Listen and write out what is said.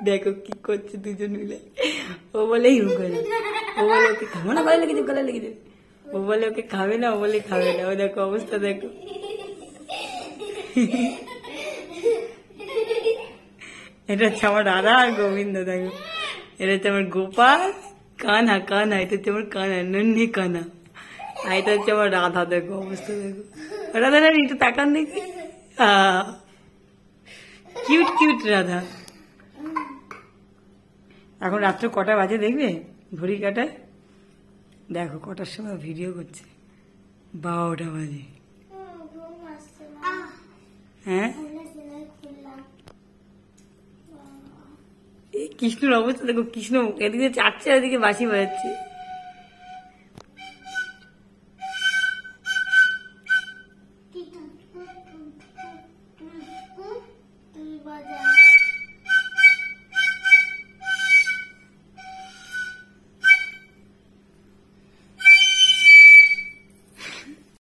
দেখো কি করছে দুজন মিলে। ও বলে হিম করে, ও বলে ওকে খাবো না, গলায় লেগে যাবে, গলায় লেগে যাবে। ও বলে ওকে খাবে না, ও বলে খাবে না। ও দেখো অবস্থা দেখো। এটা হচ্ছে আমার রাধা আর গোবিন্দ। দেখো এটা হচ্ছে আমার গোপাল, কানা কানা, এটা হচ্ছে আমার কানা, নন্নি কানা। আর এটা হচ্ছে আমার রাধা। দেখো অবস্থা দেখো। রাধা রানী একটু তাকান দেখি। Cute cute Radha. এখন রাত্রে কটা বাজে দেখবে, ঘড়ি কাটায় দেখো কটার সময় ভিডিও করছে, 12টা বাজে। হ্যাঁ এই কৃষ্ণর অবস্থা দেখো, কৃষ্ণ এদিকে চাটছে, এদিকে বাঁশি বাজাচ্ছে। তুই বাজা